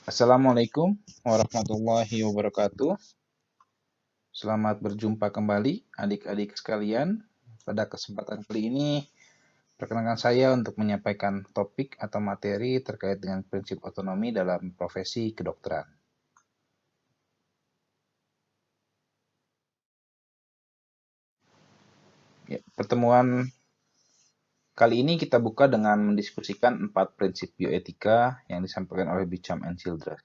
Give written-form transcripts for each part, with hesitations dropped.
Assalamualaikum warahmatullahi wabarakatuh. Selamat berjumpa kembali adik-adik sekalian. Pada kesempatan kali ini, perkenankan saya untuk menyampaikan topik atau materi terkait dengan prinsip otonomi dalam profesi kedokteran. Ya, pertemuan kali ini kita buka dengan mendiskusikan 4 prinsip bioetika yang disampaikan oleh Bicham and Childress.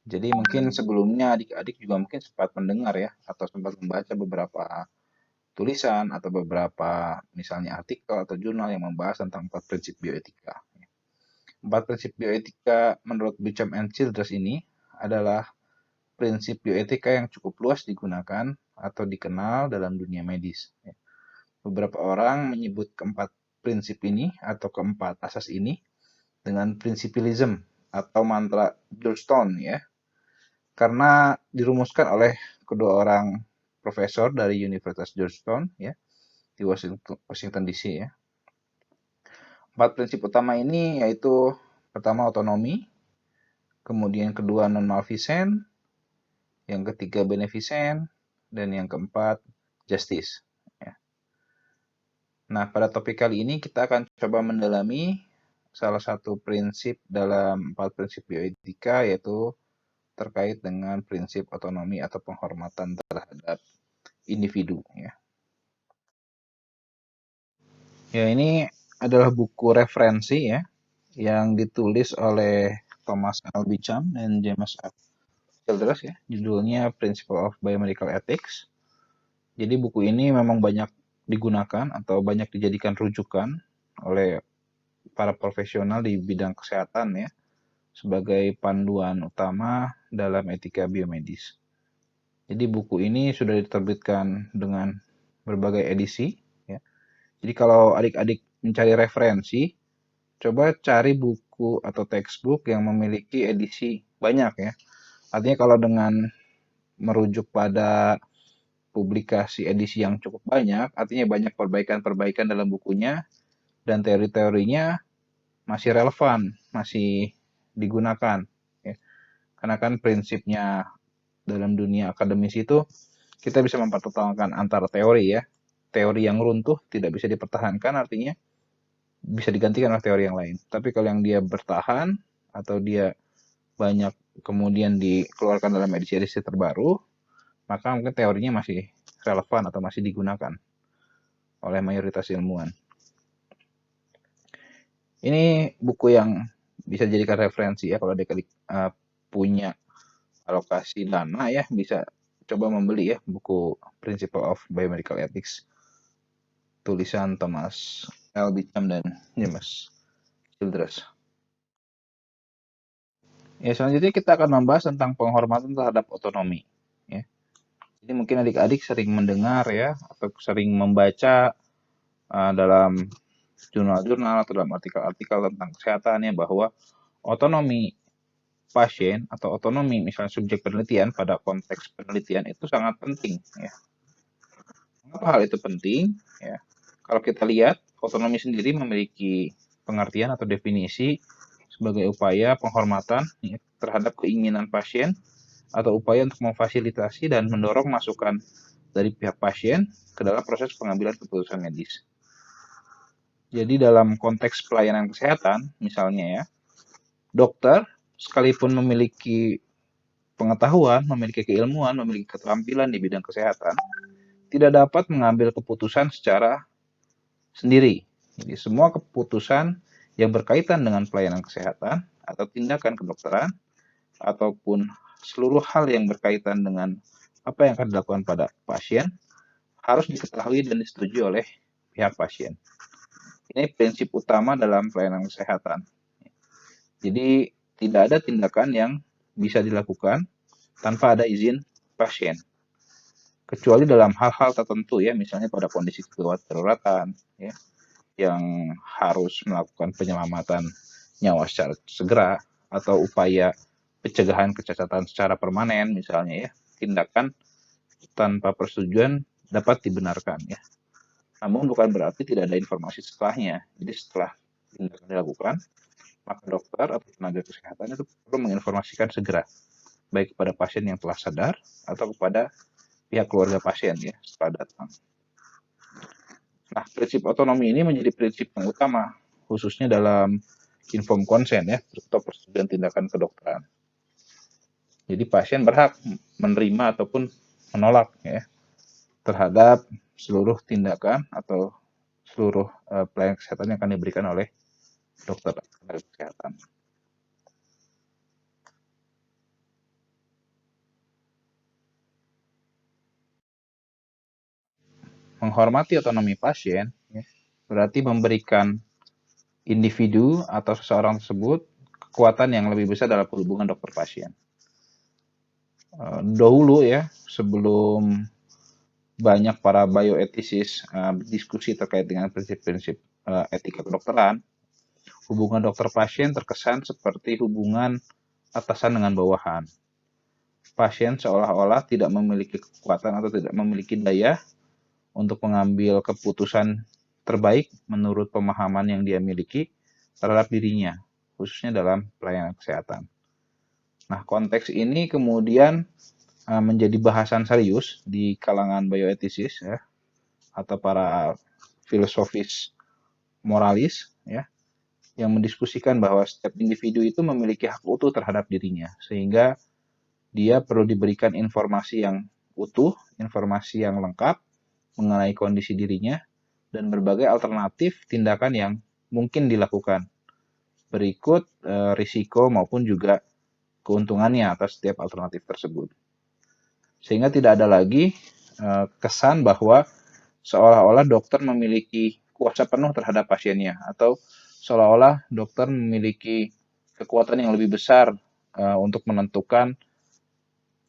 Jadi mungkin sebelumnya adik-adik juga mungkin sempat mendengar ya, atau sempat membaca beberapa tulisan atau beberapa misalnya artikel atau jurnal yang membahas tentang 4 prinsip bioetika. 4 prinsip bioetika menurut Bicham and Childress ini adalah prinsip bioetika yang cukup luas digunakan atau dikenal dalam dunia medis. Beberapa orang menyebut keempat prinsip ini atau keempat asas ini dengan principialism atau mantra Georgetown ya, karena dirumuskan oleh kedua orang profesor dari Universitas Georgetown ya di Washington DC ya. 4 prinsip utama ini yaitu pertama otonomi, kemudian kedua non-malfeasance, yang ketiga beneficent, dan yang keempat justice. Ya. Nah, pada topik kali ini kita akan coba mendalami salah satu prinsip dalam 4 prinsip bioetika yaitu terkait dengan prinsip otonomi atau penghormatan terhadap individu. Ya, ini adalah buku referensi ya yang ditulis oleh Thomas L. Bicham dan James F. Childress ya, judulnya Principle of Biomedical Ethics. Jadi buku ini memang banyak digunakan atau banyak dijadikan rujukan oleh para profesional di bidang kesehatan ya sebagai panduan utama dalam etika biomedis. Jadi buku ini sudah diterbitkan dengan berbagai edisi ya. Jadi kalau adik-adik mencari referensi, coba cari buku atau textbook yang memiliki edisi banyak ya. Artinya kalau dengan merujuk pada publikasi edisi yang cukup banyak, artinya banyak perbaikan-perbaikan dalam bukunya, dan teori-teorinya masih relevan, masih digunakan. Ya. Karena kan prinsipnya dalam dunia akademis itu, kita bisa mempertahankan antara teori ya. Teori yang runtuh tidak bisa dipertahankan, artinya bisa digantikan oleh teori yang lain. Tapi kalau yang dia bertahan, atau dia banyak kemudian dikeluarkan dalam edisi-edisi terbaru, maka mungkin teorinya masih relevan atau masih digunakan oleh mayoritas ilmuwan. Ini buku yang bisa dijadikan referensi ya kalau adik-adik punya alokasi dana ya, bisa coba membeli ya buku Principle of Biomedical Ethics tulisan Thomas L. Bicham dan James Childress. Ya, selanjutnya kita akan membahas tentang penghormatan terhadap otonomi. Ya. Jadi mungkin adik-adik sering mendengar ya, atau sering membaca dalam jurnal-jurnal atau dalam artikel-artikel tentang kesehatan ya, bahwa otonomi pasien atau otonomi misalnya subjek penelitian pada konteks penelitian itu sangat penting ya. Mengapa hal itu penting? Ya. Kalau kita lihat, otonomi sendiri memiliki pengertian atau definisi sebagai upaya penghormatan ya, terhadap keinginan pasien atau upaya untuk memfasilitasi dan mendorong masukan dari pihak pasien ke dalam proses pengambilan keputusan medis. Jadi dalam konteks pelayanan kesehatan, misalnya ya, dokter sekalipun memiliki pengetahuan, memiliki keilmuan, memiliki keterampilan di bidang kesehatan, tidak dapat mengambil keputusan secara sendiri. Jadi semua keputusan yang berkaitan dengan pelayanan kesehatan atau tindakan kedokteran ataupun seluruh hal yang berkaitan dengan apa yang akan dilakukan pada pasien harus diketahui dan disetujui oleh pihak pasien. Ini prinsip utama dalam pelayanan kesehatan. Jadi tidak ada tindakan yang bisa dilakukan tanpa ada izin pasien. Kecuali dalam hal-hal tertentu ya, misalnya pada kondisi kedaruratan ya, yang harus melakukan penyelamatan nyawa secara segera atau upaya pencegahan kecacatan secara permanen misalnya ya, tindakan tanpa persetujuan dapat dibenarkan ya. Namun bukan berarti tidak ada informasi setelahnya. Jadi setelah tindakan dilakukan, maka dokter atau tenaga kesehatan itu perlu menginformasikan segera, baik kepada pasien yang telah sadar atau kepada pihak keluarga pasien ya setelah datang. Nah, prinsip otonomi ini menjadi prinsip yang utama, khususnya dalam informed consent ya, atau persetujuan tindakan kedokteran. Jadi pasien berhak menerima ataupun menolak ya terhadap seluruh tindakan atau seluruh pelayanan kesehatan yang akan diberikan oleh dokter tenaga kesehatan. Menghormati otonomi pasien ya, berarti memberikan individu atau seseorang tersebut kekuatan yang lebih besar dalam hubungan dokter pasien. Dahulu ya, sebelum banyak para bioetisis diskusi terkait dengan prinsip-prinsip etika kedokteran, hubungan dokter pasien terkesan seperti hubungan atasan dengan bawahan. Pasien seolah-olah tidak memiliki kekuatan atau tidak memiliki daya untuk mengambil keputusan terbaik menurut pemahaman yang dia miliki terhadap dirinya, khususnya dalam pelayanan kesehatan. Nah, konteks ini kemudian menjadi bahasan serius di kalangan bioetisis ya, atau para filosofis moralis ya, yang mendiskusikan bahwa setiap individu itu memiliki hak utuh terhadap dirinya, sehingga dia perlu diberikan informasi yang utuh, informasi yang lengkap mengenai kondisi dirinya, dan berbagai alternatif tindakan yang mungkin dilakukan. Berikut risiko maupun juga keuntungannya atas setiap alternatif tersebut. Sehingga tidak ada lagi kesan bahwa seolah-olah dokter memiliki kuasa penuh terhadap pasiennya, atau seolah-olah dokter memiliki kekuatan yang lebih besar untuk menentukan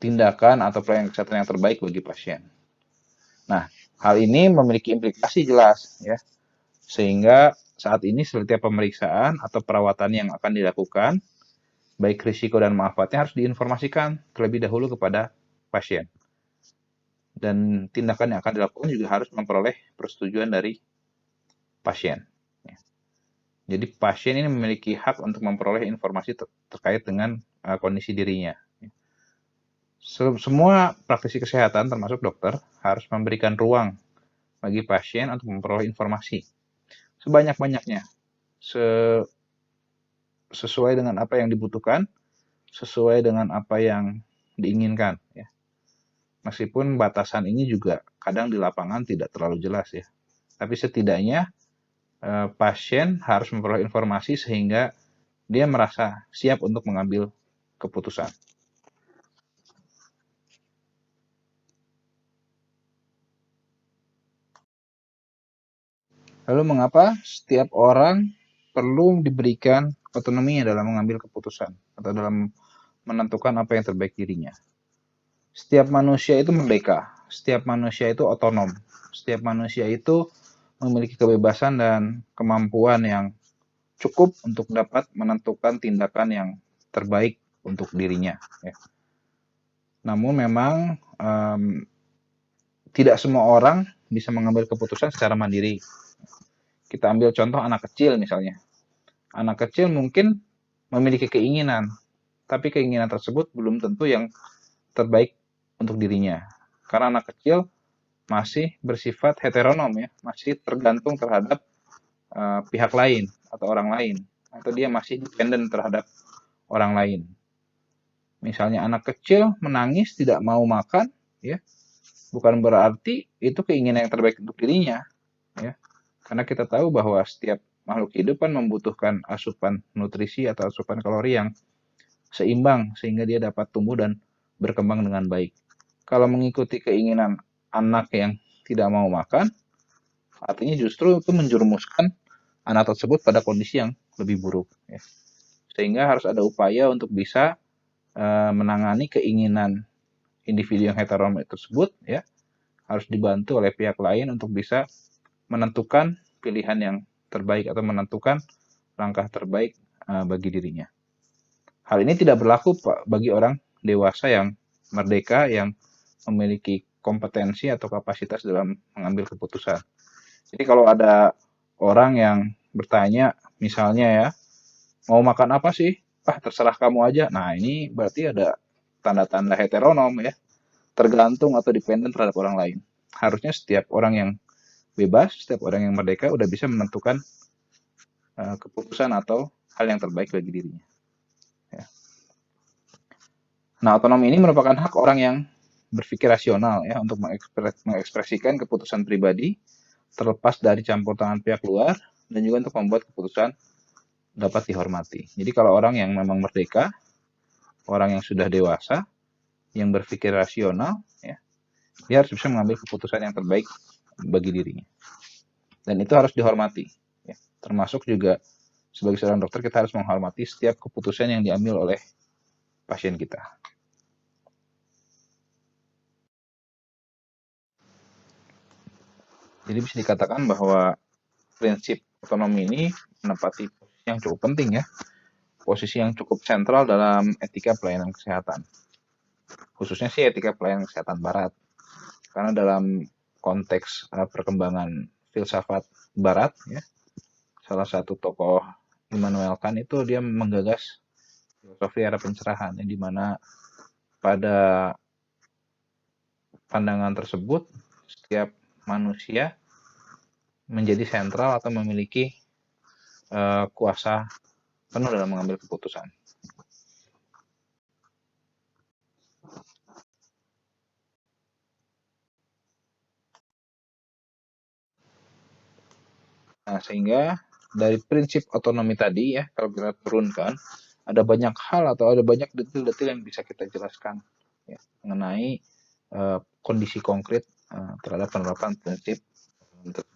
tindakan atau pelayanan kesehatan yang terbaik bagi pasien. Nah, hal ini memiliki implikasi jelas ya, sehingga saat ini setiap pemeriksaan atau perawatan yang akan dilakukan, baik risiko dan manfaatnya harus diinformasikan terlebih dahulu kepada pasien. Dan tindakan yang akan dilakukan juga harus memperoleh persetujuan dari pasien. Jadi pasien ini memiliki hak untuk memperoleh informasi terkait dengan kondisi dirinya. Semua praktisi kesehatan termasuk dokter harus memberikan ruang bagi pasien untuk memperoleh informasi sebanyak-banyaknya, sesuai dengan apa yang dibutuhkan, sesuai dengan apa yang diinginkan ya. Meskipun batasan ini juga kadang di lapangan tidak terlalu jelas ya, tapi setidaknya pasien harus memperoleh informasi sehingga dia merasa siap untuk mengambil keputusan. Lalu mengapa setiap orang perlu diberikan otonominya dalam mengambil keputusan atau dalam menentukan apa yang terbaik dirinya? Setiap manusia itu merdeka, setiap manusia itu otonom, setiap manusia itu memiliki kebebasan dan kemampuan yang cukup untuk dapat menentukan tindakan yang terbaik untuk dirinya. Ya. Namun memang tidak semua orang bisa mengambil keputusan secara mandiri. Kita ambil contoh anak kecil misalnya. Anak kecil mungkin memiliki keinginan, tapi keinginan tersebut belum tentu yang terbaik untuk dirinya. Karena anak kecil masih bersifat heteronom ya, masih tergantung terhadap pihak lain atau orang lain, atau dia masih dependen terhadap orang lain. Misalnya anak kecil menangis tidak mau makan, ya, bukan berarti itu keinginan yang terbaik untuk dirinya, ya. Karena kita tahu bahwa setiap makhluk hidup kan membutuhkan asupan nutrisi atau asupan kalori yang seimbang sehingga dia dapat tumbuh dan berkembang dengan baik. Kalau mengikuti keinginan anak yang tidak mau makan, artinya justru itu menjerumuskan anak tersebut pada kondisi yang lebih buruk. Ya. Sehingga harus ada upaya untuk bisa menangani keinginan individu yang heteronom tersebut, ya, harus dibantu oleh pihak lain untuk bisa menentukan pilihan yang terbaik atau menentukan langkah terbaik bagi dirinya. Hal ini tidak berlaku bagi orang dewasa yang merdeka, yang memiliki kompetensi atau kapasitas dalam mengambil keputusan. Jadi kalau ada orang yang bertanya, misalnya ya, mau makan apa sih? Ah, terserah kamu aja. Nah, ini berarti ada tanda-tanda heteronom ya, tergantung atau dependen terhadap orang lain. Harusnya setiap orang yang bebas, setiap orang yang merdeka udah bisa menentukan keputusan atau hal yang terbaik bagi dirinya. Ya. Nah, otonomi ini merupakan hak orang yang berpikir rasional ya untuk mengekspresikan keputusan pribadi terlepas dari campur tangan pihak luar dan juga untuk membuat keputusan dapat dihormati. Jadi kalau orang yang memang merdeka, orang yang sudah dewasa, yang berpikir rasional, ya, dia harus bisa mengambil keputusan yang terbaik bagi dirinya. Dan itu harus dihormati. Ya. Termasuk juga sebagai seorang dokter kita harus menghormati setiap keputusan yang diambil oleh pasien kita. Jadi bisa dikatakan bahwa prinsip otonomi ini menempati posisi yang cukup penting ya, posisi yang cukup sentral dalam etika pelayanan kesehatan. Khususnya sih etika pelayanan kesehatan barat. Karena dalam konteks perkembangan filsafat barat ya, salah satu tokoh Immanuel Kant itu dia menggagas filosofi era pencerahan yang dimana pada pandangan tersebut setiap manusia menjadi sentral atau memiliki kuasa penuh dalam mengambil keputusan. Nah, sehingga dari prinsip otonomi tadi ya, kalau kita turunkan, ada banyak hal atau ada banyak detail-detail yang bisa kita jelaskan ya, mengenai kondisi konkret terhadap penerapan prinsip tersebut.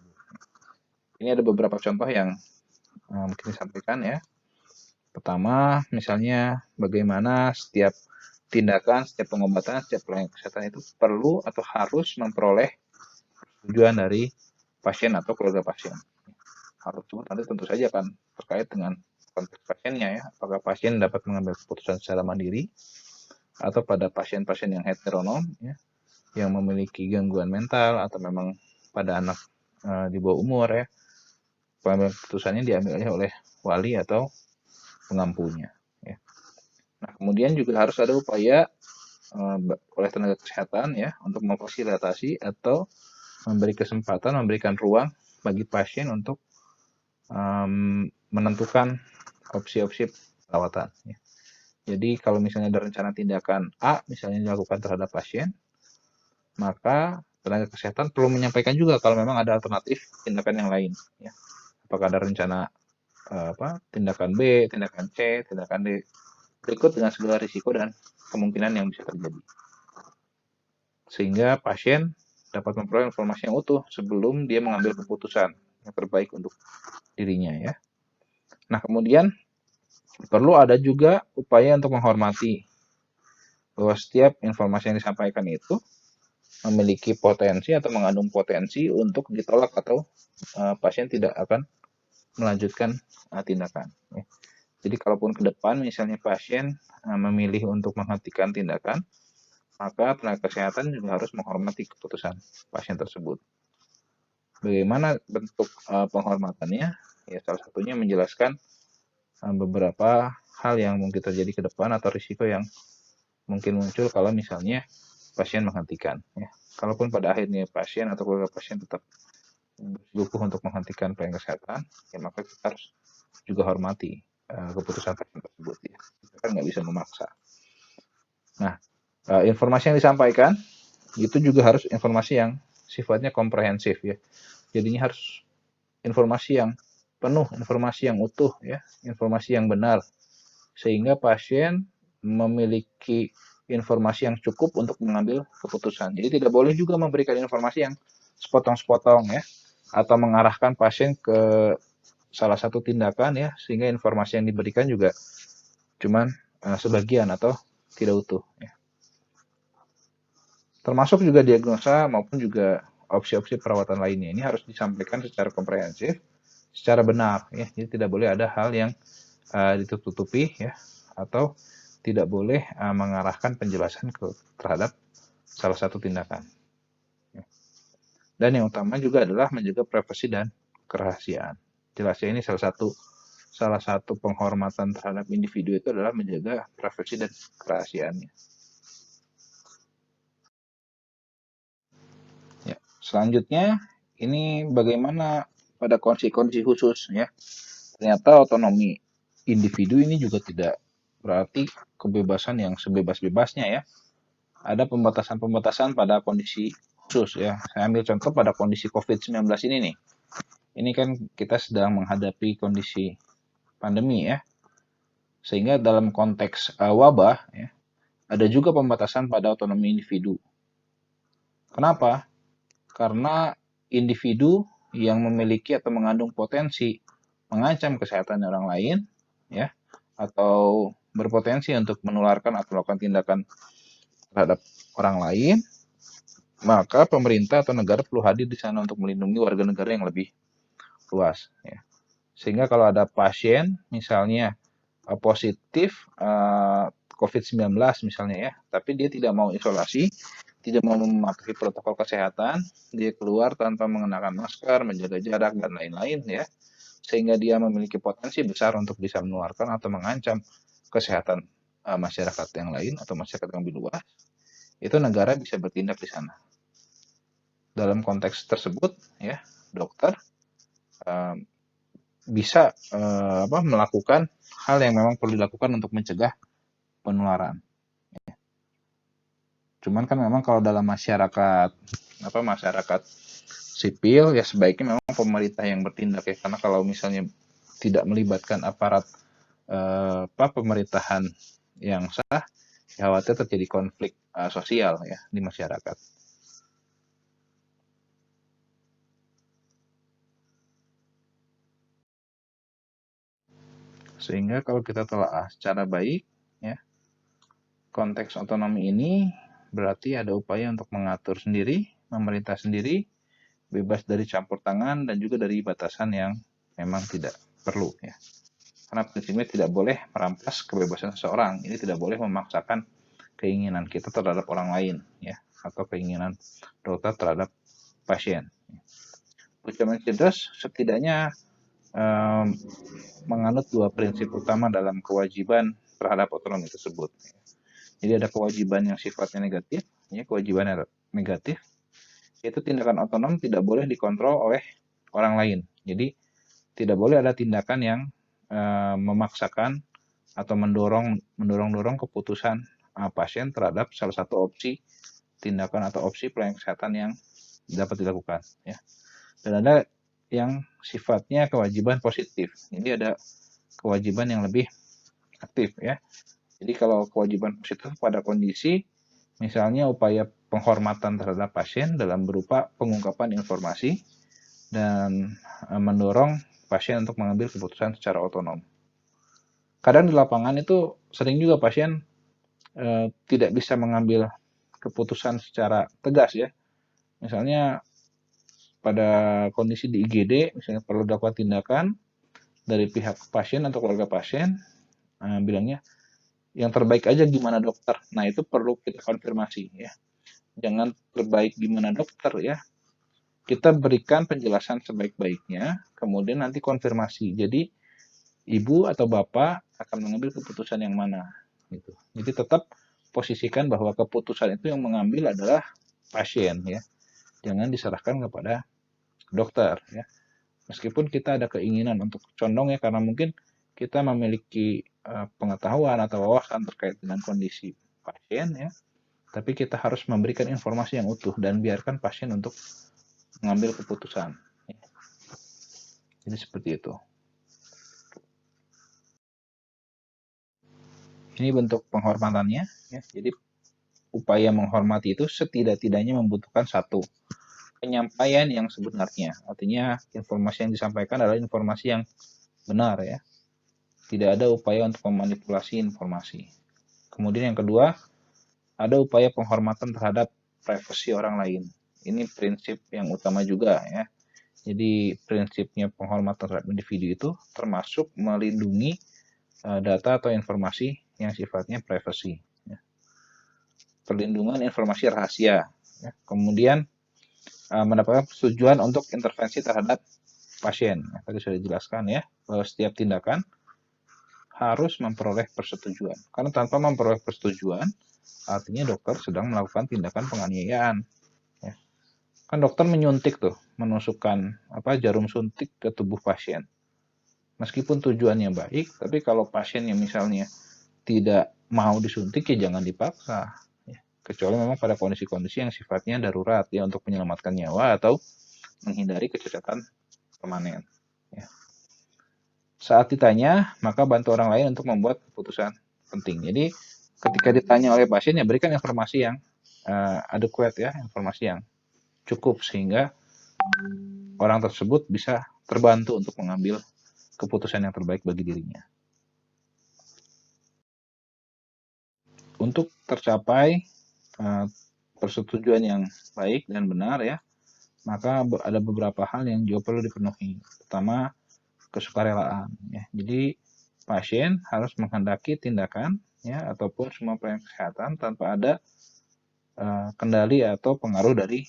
Ini ada beberapa contoh yang mungkin disampaikan ya. Pertama, misalnya bagaimana setiap tindakan, setiap pengobatan, setiap pelayanan kesehatan itu perlu atau harus memperoleh tujuan dari pasien atau keluarga pasien. Hal tersebut nanti tentu saja akan terkait dengan konteks pasiennya ya, apakah pasien dapat mengambil keputusan secara mandiri atau pada pasien-pasien yang heteronom ya, yang memiliki gangguan mental atau memang pada anak di bawah umur ya, pengambilan keputusannya diambil oleh wali atau pengampunya ya. Nah, kemudian juga harus ada upaya oleh tenaga kesehatan ya untuk memfasilitasi atau memberi kesempatan, memberikan ruang bagi pasien untuk menentukan opsi-opsi perawatan. Ya. Jadi kalau misalnya ada rencana tindakan A misalnya dilakukan terhadap pasien, maka tenaga kesehatan perlu menyampaikan juga kalau memang ada alternatif tindakan yang lain. Ya. Apakah ada rencana tindakan B, tindakan C, tindakan D, berikut dengan segala risiko dan kemungkinan yang bisa terjadi. Sehingga pasien dapat memperoleh informasi yang utuh sebelum dia mengambil keputusan yang terbaik untuk dirinya ya. Nah, kemudian perlu ada juga upaya untuk menghormati bahwa setiap informasi yang disampaikan itu memiliki potensi atau mengandung potensi untuk ditolak atau pasien tidak akan melanjutkan tindakan. Ya. Jadi kalaupun ke depan misalnya pasien memilih untuk menghentikan tindakan, maka tenaga kesehatan juga harus menghormati keputusan pasien tersebut. Bagaimana bentuk penghormatannya? Ya, salah satunya menjelaskan beberapa hal yang mungkin terjadi ke depan atau risiko yang mungkin muncul kalau misalnya pasien menghentikan. Ya. Kalaupun pada akhirnya pasien atau keluarga pasien tetap bersikukuh untuk menghentikan pelayanan kesehatan, ya maka kita harus juga hormati keputusan pasien tersebut. Ya. Kita kan nggak bisa memaksa. Nah, informasi yang disampaikan itu juga harus informasi yang sifatnya komprehensif ya. Jadinya harus informasi yang penuh, informasi yang utuh ya, informasi yang benar sehingga pasien memiliki informasi yang cukup untuk mengambil keputusan. Jadi tidak boleh juga memberikan informasi yang sepotong-sepotong ya atau mengarahkan pasien ke salah satu tindakan ya sehingga informasi yang diberikan juga cuman sebagian atau tidak utuh ya. Termasuk juga diagnosa maupun juga opsi-opsi perawatan lainnya. Ini harus disampaikan secara komprehensif, secara benar ya. Jadi tidak boleh ada hal yang ditutupi ya atau tidak boleh mengarahkan penjelasan terhadap salah satu tindakan. Dan yang utama juga adalah menjaga privasi dan kerahasiaan. Jelasnya ini salah satu salah satu penghormatan terhadap individu itu adalah menjaga privasi dan kerahasiaannya. Ya, selanjutnya ini bagaimana pada kondisi-kondisi khusus ya. Ternyata otonomi individu ini juga tidak berarti kebebasan yang sebebas-bebasnya ya. Ada pembatasan-pembatasan pada kondisi khusus ya. Saya ambil contoh pada kondisi COVID-19 ini nih. Ini kan kita sedang menghadapi kondisi pandemi ya. Sehingga dalam konteks wabah ya, ada juga pembatasan pada otonomi individu. Kenapa? Karena individu yang memiliki atau mengandung potensi mengancam kesehatan orang lain ya, atau berpotensi untuk menularkan atau melakukan tindakan terhadap orang lain, maka pemerintah atau negara perlu hadir di sana untuk melindungi warga negara yang lebih luas ya. Sehingga kalau ada pasien misalnya positif COVID-19 misalnya ya, tapi dia tidak mau isolasi, tidak mau mematuhi protokol kesehatan, dia keluar tanpa mengenakan masker, menjaga jarak dan lain-lain ya, sehingga dia memiliki potensi besar untuk bisa menularkan atau mengancam kesehatan masyarakat yang lain atau masyarakat yang lebih luas, itu negara bisa bertindak di sana. Dalam konteks tersebut ya, dokter bisa melakukan hal yang memang perlu dilakukan untuk mencegah penularan. Cuman kan memang kalau dalam masyarakat sipil ya sebaiknya memang pemerintah yang bertindak ya, karena kalau misalnya tidak melibatkan aparat pemerintahan yang sah, ya khawatir terjadi konflik sosial ya di masyarakat. Sehingga kalau kita telah secara baik ya, konteks otonomi ini berarti ada upaya untuk mengatur sendiri, memerintah sendiri, bebas dari campur tangan dan juga dari batasan yang memang tidak perlu ya. Karena prinsipnya tidak boleh merampas kebebasan seseorang. Ini tidak boleh memaksakan keinginan kita terhadap orang lain ya, atau keinginan dokter terhadap pasien. Ucapan cerdas setidaknya menganut dua prinsip utama dalam kewajiban terhadap otonomi tersebut. Jadi ada kewajiban yang sifatnya negatif, ya, kewajiban yang negatif itu tindakan otonom tidak boleh dikontrol oleh orang lain. Jadi tidak boleh ada tindakan yang memaksakan atau mendorong keputusan pasien terhadap salah satu opsi tindakan atau opsi pelayanan kesehatan yang dapat dilakukan. Ya. Dan ada yang sifatnya kewajiban positif. Jadi ada kewajiban yang lebih aktif ya. Jadi kalau kewajiban positif pada kondisi misalnya upaya penghormatan terhadap pasien dalam berupa pengungkapan informasi dan mendorong pasien untuk mengambil keputusan secara otonom. Kadang di lapangan itu sering juga pasien tidak bisa mengambil keputusan secara tegas ya. Misalnya pada kondisi di IGD, misalnya perlu dilakukan tindakan dari pihak pasien atau keluarga pasien, bilangnya yang terbaik aja gimana dokter. Nah itu perlu kita konfirmasi ya. Jangan terbaik gimana dokter ya. Kita berikan penjelasan sebaik-baiknya, kemudian nanti konfirmasi. Jadi ibu atau bapak akan mengambil keputusan yang mana. Gitu. Jadi tetap posisikan bahwa keputusan itu yang mengambil adalah pasien ya. Jangan diserahkan kepada dokter ya. Meskipun kita ada keinginan untuk condong ya, karena mungkin kita memiliki pengetahuan atau wawasan terkait dengan kondisi pasien ya, tapi kita harus memberikan informasi yang utuh dan biarkan pasien untuk mengambil keputusan. Jadi seperti itu. Ini bentuk penghormatannya ya. Jadi upaya menghormati itu setidak-tidaknya membutuhkan satu penyampaian yang sebenarnya. Artinya informasi yang disampaikan adalah informasi yang benar ya. Tidak ada upaya untuk memanipulasi informasi. Kemudian yang kedua, ada upaya penghormatan terhadap privasi orang lain. Ini prinsip yang utama juga ya. Jadi prinsipnya penghormatan terhadap individu itu termasuk melindungi data atau informasi yang sifatnya privasi. Ya. Perlindungan informasi rahasia. Ya. Kemudian mendapatkan persetujuan untuk intervensi terhadap pasien. Nah, tadi sudah dijelaskan ya, bahwa setiap tindakan harus memperoleh persetujuan. Karena tanpa memperoleh persetujuan, artinya dokter sedang melakukan tindakan penganiayaan. Ya. Kan dokter menyuntik tuh, menusukkan jarum suntik ke tubuh pasien. Meskipun tujuannya baik, tapi kalau pasiennya misalnya tidak mau disuntik, ya jangan dipaksa. Ya. Kecuali memang pada kondisi-kondisi yang sifatnya darurat ya, untuk menyelamatkan nyawa atau menghindari kecacatan permanen. Ya. Saat ditanya, maka bantu orang lain untuk membuat keputusan penting. Jadi ketika ditanya oleh pasien, ya berikan informasi yang adequate ya, informasi yang cukup sehingga orang tersebut bisa terbantu untuk mengambil keputusan yang terbaik bagi dirinya. Untuk tercapai persetujuan yang baik dan benar ya, maka ada beberapa hal yang juga perlu dipenuhi. Pertama, kesukarelaan ya. Jadi pasien harus menghendaki tindakan ya ataupun semua pelayanan kesehatan tanpa ada kendali atau pengaruh dari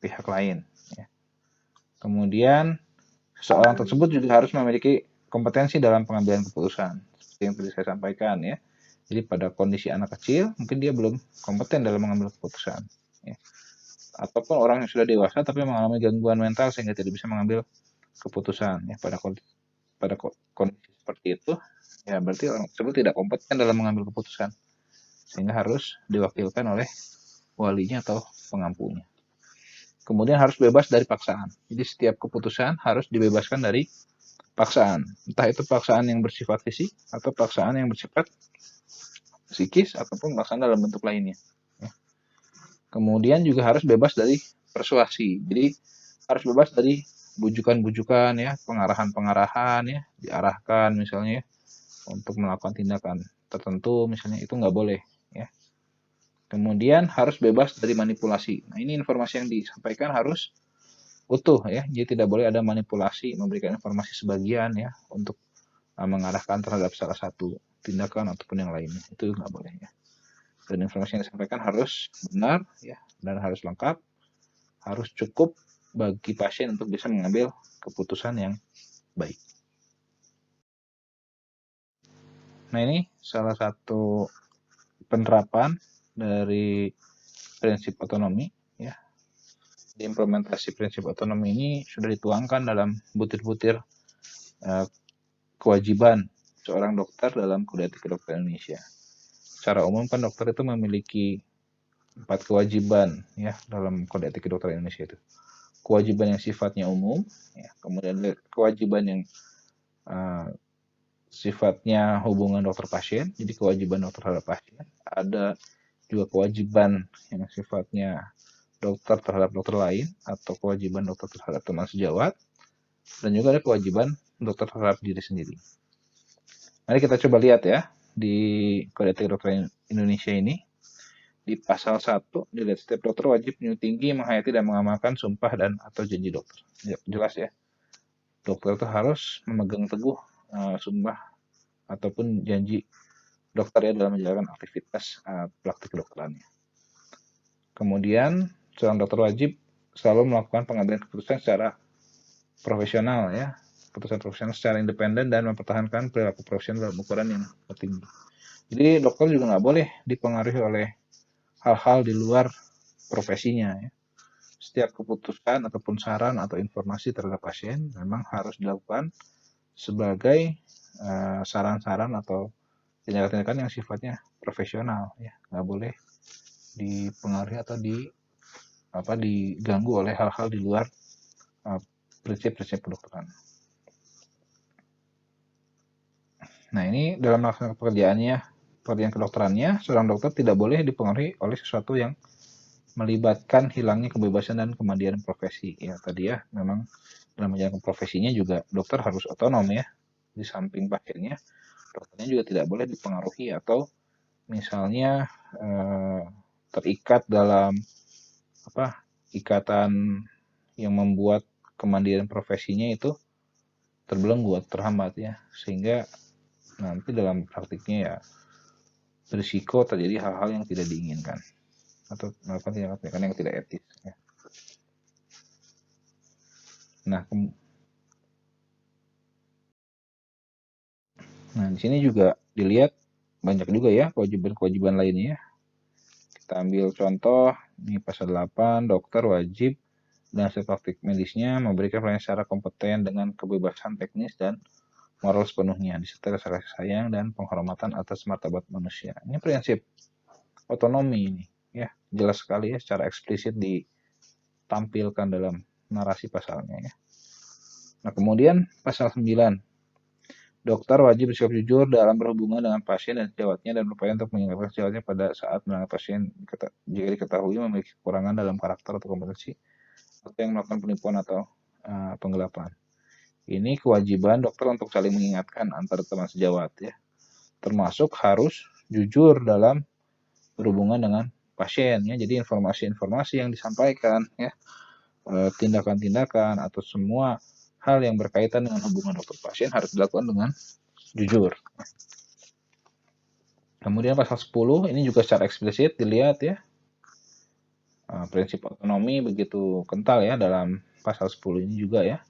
pihak lain ya. Kemudian seseorang tersebut juga harus memiliki kompetensi dalam pengambilan keputusan seperti yang tadi saya sampaikan ya. Jadi pada kondisi anak kecil mungkin dia belum kompeten dalam mengambil keputusan ya. Ataupun orang yang sudah dewasa tapi mengalami gangguan mental sehingga tidak bisa mengambil keputusan ya. Pada kondisi seperti itu ya berarti orang tersebut tidak kompeten dalam mengambil keputusan sehingga harus diwakilkan oleh walinya atau pengampunya. Kemudian harus bebas dari paksaan. Jadi setiap keputusan harus dibebaskan dari paksaan. Entah itu paksaan yang bersifat fisik atau paksaan yang bersifat psikis ataupun paksaan dalam bentuk lainnya. Kemudian juga harus bebas dari persuasi. Jadi harus bebas dari bujukan-bujukan ya, pengarahan-pengarahan ya, diarahkan misalnya untuk melakukan tindakan tertentu misalnya, itu nggak boleh ya. Kemudian harus bebas dari manipulasi. Nah, ini informasi yang disampaikan harus utuh ya, jadi tidak boleh ada manipulasi, memberikan informasi sebagian ya untuk mengarahkan terhadap salah satu tindakan ataupun yang lainnya, itu nggak boleh ya. Dan informasi yang disampaikan harus benar ya, dan harus lengkap, harus cukup bagi pasien untuk bisa mengambil keputusan yang baik. Nah, ini salah satu penerapan dari prinsip otonomi ya. Di implementasi prinsip otonomi ini sudah dituangkan dalam butir-butir kewajiban seorang dokter dalam Kode Etik Kedokteran Indonesia. Secara umum kan dokter itu memiliki 4 kewajiban ya dalam Kode Etik Kedokteran Indonesia itu. Kewajiban yang sifatnya umum, ya, kemudian kewajiban yang sifatnya hubungan dokter pasien, jadi kewajiban dokter terhadap pasien. Ada juga kewajiban yang sifatnya dokter terhadap dokter lain atau kewajiban dokter terhadap teman sejawat, dan juga ada kewajiban dokter terhadap diri sendiri. Mari kita coba lihat ya di Kode Etik Kedokteran Indonesia ini. Di pasal 1 dilihat setiap dokter wajib menjunjung tinggi, menghayati dan mengamalkan sumpah dan atau janji dokter. Ya, jelas ya. Dokter itu harus memegang teguh sumpah ataupun janji dokter ya dalam menjalankan aktivitas praktik kedokterannya. Kemudian seorang dokter wajib selalu melakukan pengambilan keputusan secara profesional ya, keputusan profesional secara independen dan mempertahankan perilaku profesional dalam ukuran yang tertinggi. Jadi dokter juga nggak boleh dipengaruhi oleh hal-hal di luar profesinya ya. Setiap keputusan ataupun saran atau informasi terhadap pasien memang harus dilakukan sebagai saran-saran atau tindakan-tindakan yang sifatnya profesional ya, nggak boleh dipengaruhi atau diganggu oleh hal-hal di luar prinsip-prinsip kedokteran. Nah, ini dalam melaksanakan pekerjaan kedokterannya, seorang dokter tidak boleh dipengaruhi oleh sesuatu yang melibatkan hilangnya kebebasan dan kemandirian profesi. Ya, tadi ya, memang dalam menjalankan profesinya juga dokter harus otonom ya. Di samping pasiennya, dokternya juga tidak boleh dipengaruhi atau misalnya terikat dalam ikatan yang membuat kemandirian profesinya itu terbelenggu atau terhambat ya, sehingga nanti dalam praktiknya ya berisiko terjadi hal-hal yang tidak diinginkan atau melakukan tindakan yang tidak etis ya. Nah, Nah, di sini juga dilihat banyak juga ya kewajiban-kewajiban lainnya. Kita ambil contoh, ini pasal 8, dokter wajib dan hasil praktik medisnya memberikan pelayanan secara kompeten dengan kebebasan teknis dan moral sepenuhnya, disertai rasa kasih sayang dan penghormatan atas martabat manusia. Ini prinsip otonomi ini, ya jelas sekali ya secara eksplisit ditampilkan dalam narasi pasalnya ya. Nah, kemudian pasal 9. Dokter wajib bersikap jujur dalam berhubungan dengan pasien dan sejawatnya dan berupaya untuk mengingatkan sejawatnya pada saat menangani pasien jika diketahui memiliki kekurangan dalam karakter atau kompetensi atau yang melakukan penipuan atau penggelapan. Ini kewajiban dokter untuk saling mengingatkan antar teman sejawat ya. Termasuk harus jujur dalam berhubungan dengan pasien ya. Jadi informasi-informasi yang disampaikan ya, tindakan-tindakan atau semua hal yang berkaitan dengan hubungan dokter pasien harus dilakukan dengan jujur. Kemudian pasal 10 ini juga secara eksplisit dilihat ya. Prinsip otonomi begitu kental ya dalam pasal 10 ini juga ya.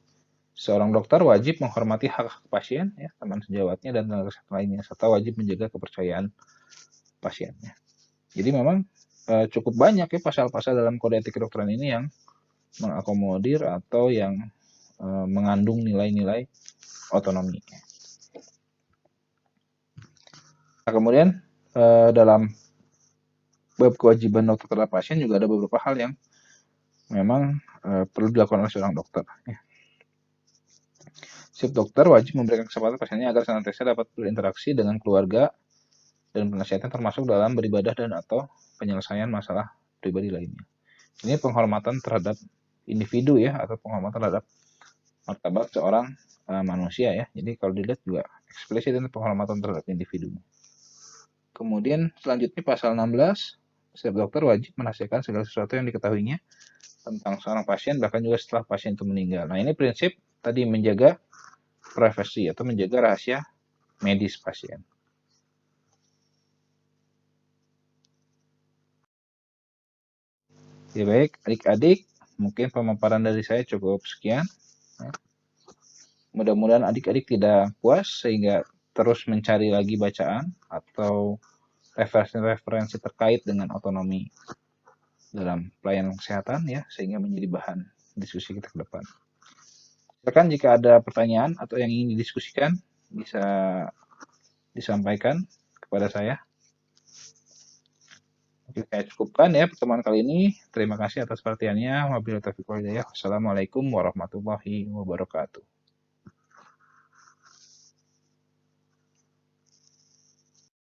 Seorang dokter wajib menghormati hak pasien ya, teman sejawatnya dan tenaga kesehatan lainnya serta wajib menjaga kepercayaan pasiennya. Jadi memang cukup banyak ya pasal-pasal dalam kode etik kedokteran ini yang mengakomodir atau yang mengandung nilai-nilai otonomi. Nah, kemudian dalam bab kewajiban dokter terhadap pasien juga ada beberapa hal yang memang perlu dilakukan oleh seorang dokter. Ya. Setiap dokter wajib memberikan kesempatan pasiennya agar senantiasa dapat berinteraksi dengan keluarga dan penasihatnya termasuk dalam beribadah dan atau penyelesaian masalah pribadi lainnya. Ini penghormatan terhadap individu ya atau penghormatan terhadap martabat seorang manusia ya. Jadi kalau dilihat juga eksplisit dan penghormatan terhadap individu. Kemudian selanjutnya pasal 16, setiap dokter wajib menasihatkan segala sesuatu yang diketahuinya tentang seorang pasien bahkan juga setelah pasien itu meninggal. Nah, ini prinsip tadi menjaga privasi atau menjaga rahasia medis pasien. Ya baik, adik-adik, mungkin pemaparan dari saya cukup sekian. Mudah-mudahan adik-adik tidak puas sehingga terus mencari lagi bacaan atau referensi-referensi terkait dengan otonomi dalam pelayanan kesehatan ya, sehingga menjadi bahan diskusi kita ke depan. Silakan jika ada pertanyaan atau yang ingin didiskusikan bisa disampaikan kepada saya. Oke, saya cukupkan ya pertemuan kali ini. Terima kasih atas perhatiannya. Wabillahi taufiq wal hidayah. Wassalamualaikum warahmatullahi wabarakatuh.